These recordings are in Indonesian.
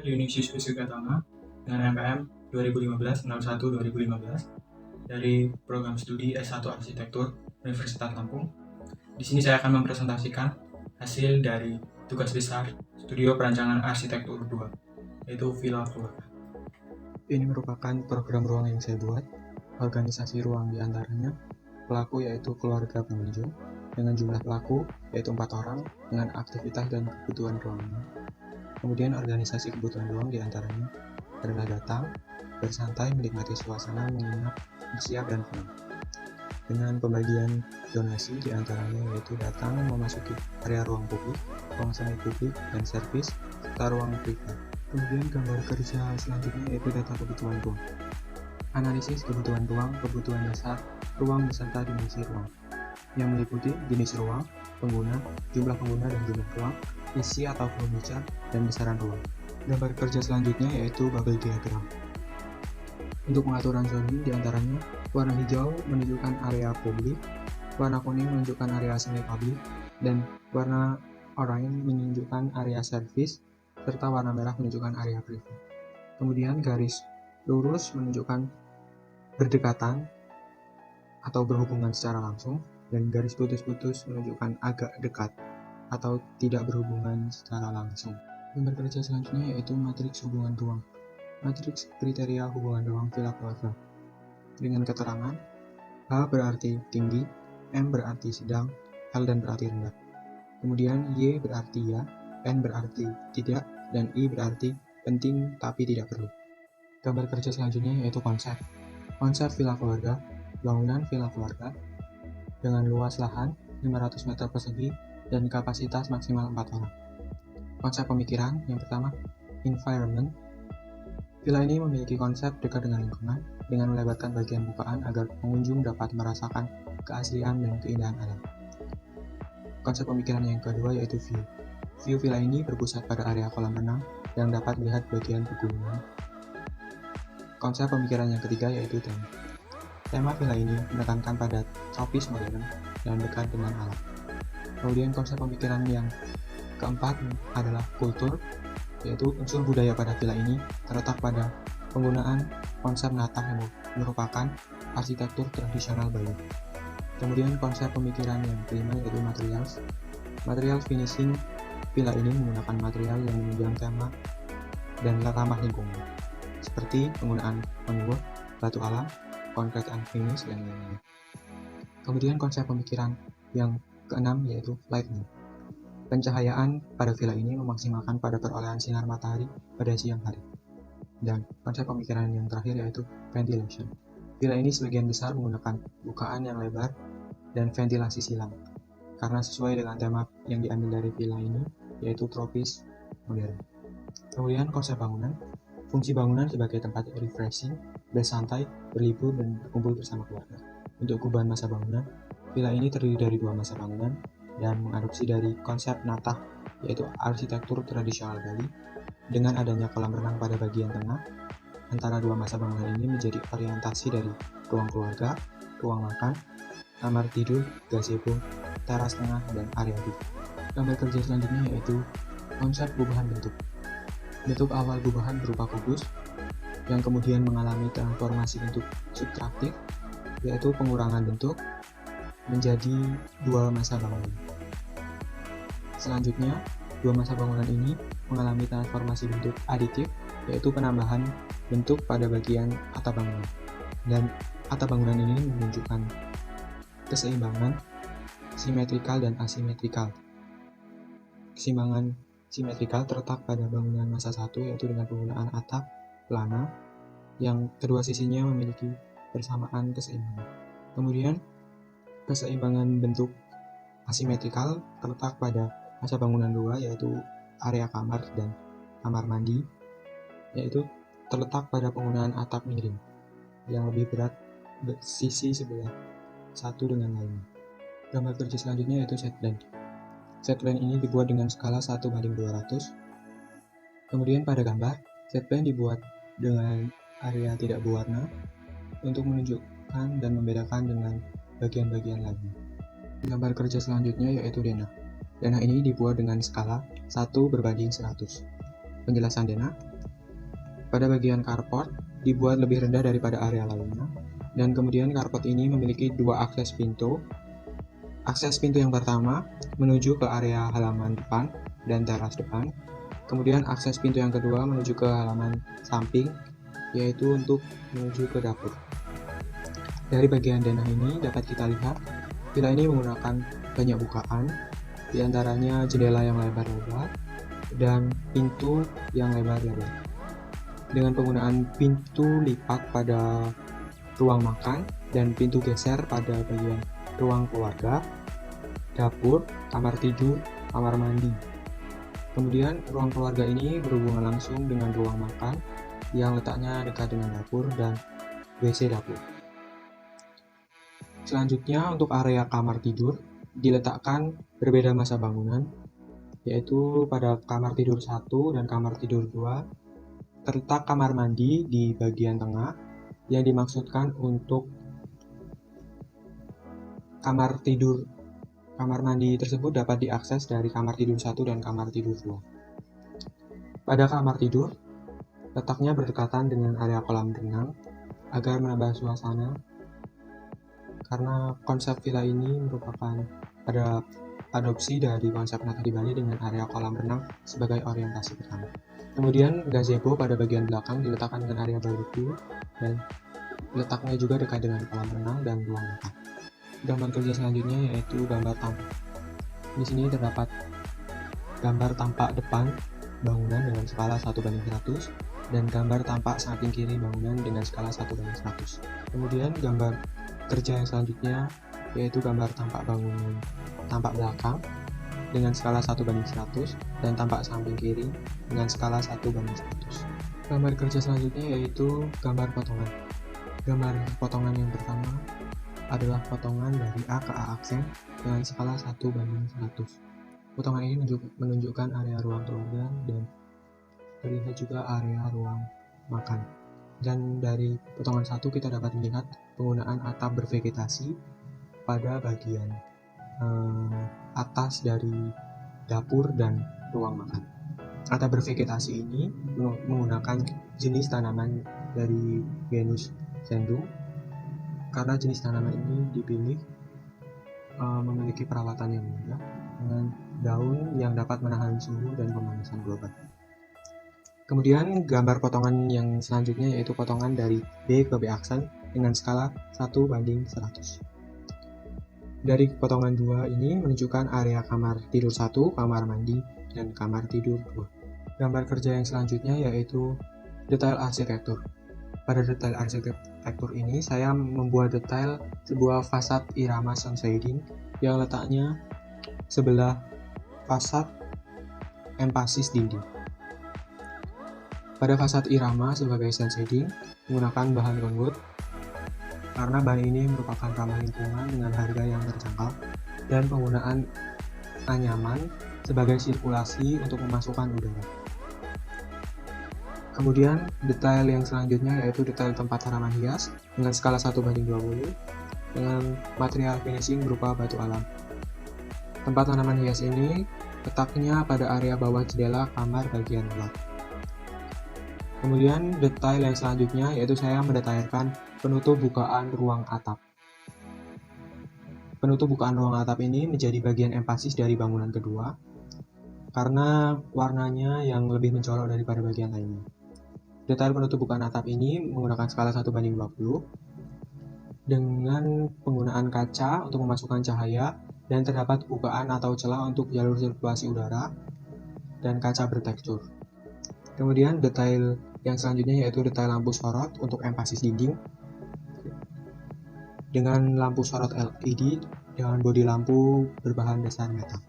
Dionysius Wissugatama dengan MPM 2015-01-2015 dari program studi S1 Arsitektur Universitas Lampung. Di sini saya akan mempresentasikan hasil dari tugas besar Studio Perancangan Arsitektur 2, yaitu Villa Keluarga. Ini merupakan program ruang yang saya buat. Organisasi ruang diantaranya pelaku yaitu keluarga pengunjung dengan jumlah pelaku yaitu 4 orang dengan aktivitas dan kebutuhan ruangnya. Kemudian organisasi kebutuhan ruang diantaranya adalah datang, bersantai, menikmati suasana, menginap, bersiap, dan pulang. Dengan pembagian zonasi diantaranya yaitu datang, memasuki area ruang publik, ruang semi publik, dan servis, serta ruang privat. Kemudian gambar kerja selanjutnya yaitu data kebutuhan ruang. Analisis kebutuhan ruang, kebutuhan dasar, ruang beserta dimensi ruang, yang meliputi jenis ruang, pengguna, jumlah pengguna dan jumlah ruang, isi atau furniture, dan besaran ruang. Gambar kerja selanjutnya yaitu bubble diagram. Untuk pengaturan zoning diantaranya warna hijau menunjukkan area publik, warna kuning menunjukkan area semi publik, dan warna oranye menunjukkan area service, serta warna merah menunjukkan area privat. Kemudian garis lurus menunjukkan berdekatan atau berhubungan secara langsung, dan garis putus-putus menunjukkan agak dekat atau tidak berhubungan secara langsung. Gambar kerja selanjutnya yaitu matriks hubungan ruang. Matriks kriteria hubungan ruang villa keluarga. Dengan keterangan H berarti tinggi, M berarti sedang, L dan berarti rendah. Kemudian Y berarti ya, N berarti tidak, dan I berarti penting tapi tidak perlu. Gambar kerja selanjutnya yaitu konsep. Konsep villa keluarga, bangunan villa keluarga dengan luas lahan 500 meter persegi dan kapasitas maksimal 4 orang. Konsep pemikiran yang pertama, environment. Villa ini memiliki konsep dekat dengan lingkungan dengan melebarkan bagian bukaan agar pengunjung dapat merasakan keaslian dan keindahan alam. Konsep pemikiran yang kedua yaitu view. View villa ini berpusat pada area kolam renang yang dapat melihat bagian pegunungan. Konsep pemikiran yang ketiga yaitu tema. Tema villa ini menekankan pada tropis modern dan dekat dengan alam. Kemudian konsep pemikiran yang keempat adalah kultur, yaitu unsur budaya pada villa ini terletak pada penggunaan konsep natah yang merupakan arsitektur tradisional Bali. Kemudian konsep pemikiran yang kelima yaitu materials. Material finishing villa ini menggunakan material yang menunjang tema dan ramah lingkungan, seperti penggunaan pembuat, batu alam, concrete and finish, dan lain-lain. Kemudian konsep pemikiran yang keenam yaitu lighting. Pencahayaan pada villa ini memaksimalkan pada perolehan sinar matahari pada siang hari. Dan konsep pemikiran yang terakhir yaitu ventilation. Villa ini sebagian besar menggunakan bukaan yang lebar dan ventilasi silang, karena sesuai dengan tema yang diambil dari villa ini, yaitu tropis modern. Kemudian konsep bangunan. Fungsi bangunan sebagai tempat refreshing, bersantai, berlibur, dan berkumpul bersama keluarga. Untuk kubuan masa bangunan, villa ini terdiri dari 2 masa bangunan dan mengadopsi dari konsep natah, yaitu arsitektur tradisional Bali, dengan adanya kolam renang pada bagian tengah. Antara 2 masa bangunan ini menjadi orientasi dari ruang keluarga, ruang makan, kamar tidur, gazebo, teras tengah, dan area view. Gambar kerja selanjutnya yaitu konsep gubahan bentuk. Bentuk awal gubahan berupa kubus, yang kemudian mengalami transformasi bentuk subtraktif, yaitu pengurangan bentuk menjadi 2 masa bangunan. Selanjutnya, 2 masa bangunan ini mengalami transformasi bentuk aditif, yaitu penambahan bentuk pada bagian atap bangunan. Dan atap bangunan ini menunjukkan keseimbangan simetrikal dan asimetrikal. Keseimbangan simetrikal terletak pada bangunan masa 1, yaitu dengan penggunaan atap plana yang kedua sisinya memiliki persamaan keseimbangan. Kemudian keseimbangan bentuk asimetrikal terletak pada masa bangunan 2, yaitu area kamar dan kamar mandi, yaitu terletak pada penggunaan atap miring yang lebih berat sisi sebelah satu dengan lainnya. Gambar kerja selanjutnya yaitu set plan. Set plan ini dibuat dengan skala 1:200. Kemudian pada gambar, set plan dibuat dengan area tidak berwarna untuk menunjukkan dan membedakan dengan bagian-bagian lainnya. Gambar kerja selanjutnya yaitu denah. Denah ini dibuat dengan skala 1:100. Penjelasan denah, Pada bagian carport dibuat lebih rendah daripada area lainnya, dan kemudian carport ini memiliki dua akses pintu. Akses pintu yang pertama menuju ke area halaman depan dan teras depan. Kemudian akses pintu yang kedua menuju ke halaman samping, yaitu untuk menuju ke dapur. Dari bagian denah ini dapat kita lihat, villa ini menggunakan banyak bukaan, diantaranya jendela yang lebar-lebar dan pintu yang lebar-lebar. Dengan penggunaan pintu lipat pada ruang makan dan pintu geser pada bagian ruang keluarga, dapur, kamar tidur, kamar mandi. Kemudian ruang keluarga ini berhubungan langsung dengan ruang makan yang letaknya dekat dengan dapur dan WC dapur. Selanjutnya untuk area kamar tidur diletakkan berbeda masa bangunan, yaitu pada kamar tidur 1 dan kamar tidur 2 terletak kamar mandi di bagian tengah yang dimaksudkan untuk kamar mandi tersebut dapat diakses dari kamar tidur 1 dan kamar tidur 2. Pada kamar tidur, letaknya berdekatan dengan area kolam renang agar menambah suasana, karena konsep villa ini merupakan adopsi dari konsep Nata di Bali dengan area kolam renang sebagai orientasi pertama. Kemudian gazebo pada bagian belakang diletakkan dengan area barbecue dan letaknya juga dekat dengan kolam renang dan ruang makan. Gambar kerja selanjutnya yaitu gambar tampak. Di sini terdapat gambar tampak depan bangunan dengan skala 1:100 dan gambar tampak samping kiri bangunan dengan skala 1:100. Kemudian gambar kerja yang selanjutnya yaitu gambar tampak bangunan tampak belakang dengan skala 1:100 dan tampak samping kiri dengan skala 1:100. Gambar kerja selanjutnya yaitu gambar potongan. Gambar potongan yang pertama adalah potongan dari A ke A aksen dengan skala 1:100. Potongan ini menunjukkan area ruang keluarga dan terlihat juga area ruang makan. Dan dari potongan 1 kita dapat melihat penggunaan atap bervegetasi pada bagian atas dari dapur dan ruang makan. Atap bervegetasi ini menggunakan jenis tanaman dari genus Sendung, karena jenis tanaman ini dipilih memiliki perawatan yang mudah dengan daun yang dapat menahan suhu dan pemanasan global. Kemudian gambar potongan yang selanjutnya yaitu potongan dari B ke B aksen dengan skala 1:100. Dari potongan 2 ini menunjukkan area kamar tidur 1, kamar mandi, dan kamar tidur 2. Gambar kerja yang selanjutnya yaitu detail arsitektur. Pada detail arsitektur ini, saya membuat detail sebuah fasad irama sun shading yang letaknya sebelah fasad empasis dinding. Pada fasad irama sebagai sun shading menggunakan bahan lembut, karena bahan ini merupakan ramah lingkungan dengan harga yang terjangkau, dan penggunaan anyaman sebagai sirkulasi untuk memasukkan udara. Kemudian detail yang selanjutnya yaitu detail tempat tanaman hias dengan skala 1:20 dengan material finishing berupa batu alam. Tempat tanaman hias ini letaknya pada area bawah jendela kamar bagian luar. Kemudian detail yang selanjutnya yaitu saya mendetailkan penutup bukaan ruang atap. Penutup bukaan ruang atap ini menjadi bagian empasis dari bangunan kedua karena warnanya yang lebih mencolok daripada bagian lainnya. Detail penutup bukaan atap ini menggunakan skala 1:20 dengan penggunaan kaca untuk memasukkan cahaya dan terdapat bukaan atau celah untuk jalur sirkulasi udara dan kaca bertekstur. Kemudian detail yang selanjutnya yaitu detail lampu sorot untuk empasis dinding dengan lampu sorot LED dengan bodi lampu berbahan dasar metal.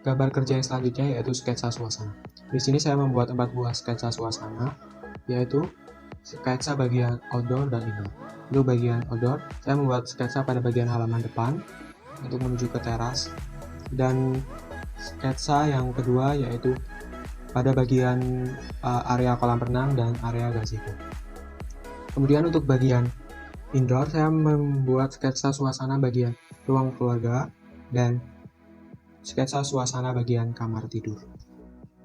Gambar kerja yang selanjutnya yaitu sketsa suasana. Di sini saya membuat 4 buah sketsa suasana, yaitu sketsa bagian outdoor dan indoor. Untuk bagian outdoor, saya membuat sketsa pada bagian halaman depan untuk menuju ke teras, dan sketsa yang kedua yaitu pada bagian area kolam renang dan area gazebo. Kemudian untuk bagian indoor, saya membuat sketsa suasana bagian ruang keluarga dan sketsa suasana bagian kamar tidur.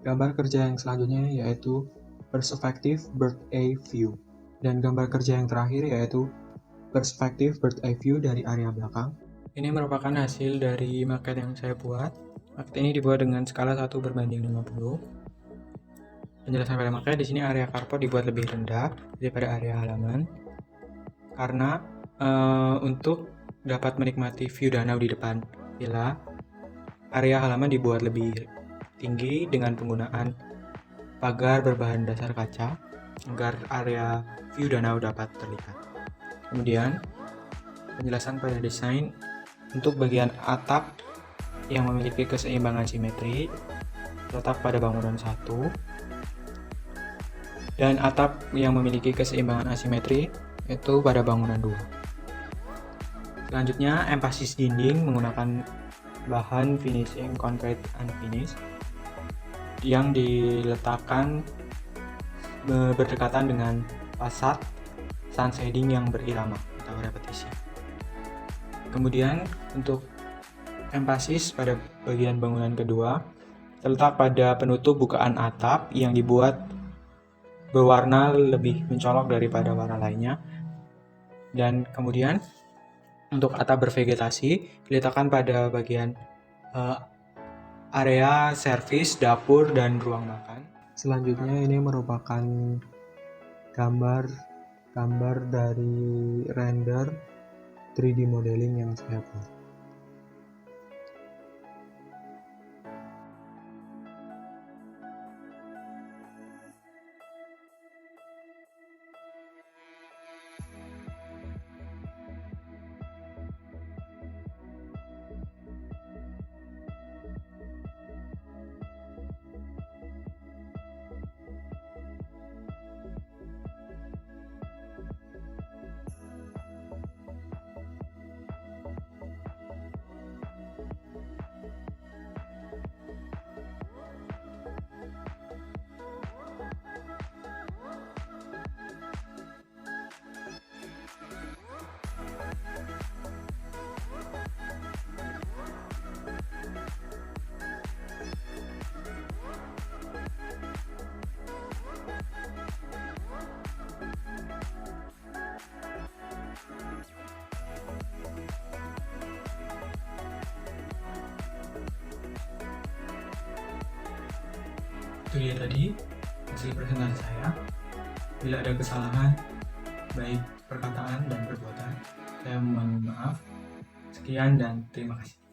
Gambar kerja yang selanjutnya yaitu perspective bird eye view. Dan gambar kerja yang terakhir yaitu perspective bird eye view dari area belakang. Ini merupakan hasil dari maket yang saya buat. Maket ini dibuat dengan skala 1 berbanding 50. Penjelasan pada maket, di sini area carport dibuat lebih rendah daripada area halaman karena untuk dapat menikmati view danau di depan villa, area halaman dibuat lebih tinggi dengan penggunaan pagar berbahan dasar kaca agar area view danau dapat terlihat. Kemudian penjelasan pada desain untuk bagian atap yang memiliki keseimbangan simetri terletak pada bangunan 1 dan atap yang memiliki keseimbangan asimetri itu pada bangunan 2. Selanjutnya, empasis dinding menggunakan bahan finishing concrete unfinished yang diletakkan berdekatan dengan fasad sun shading yang berirama atau repetisi. Kemudian untuk empasis pada bagian bangunan kedua terletak pada penutup bukaan atap yang dibuat berwarna lebih mencolok daripada warna lainnya. Dan kemudian untuk atap bervegetasi diletakkan pada bagian area servis, dapur, dan ruang makan. Selanjutnya ini merupakan gambar dari render 3D modeling yang saya buat. Itu dia tadi hasil presentasi saya. Bila ada kesalahan baik perkataan dan perbuatan, saya mohon maaf. Sekian dan terima kasih.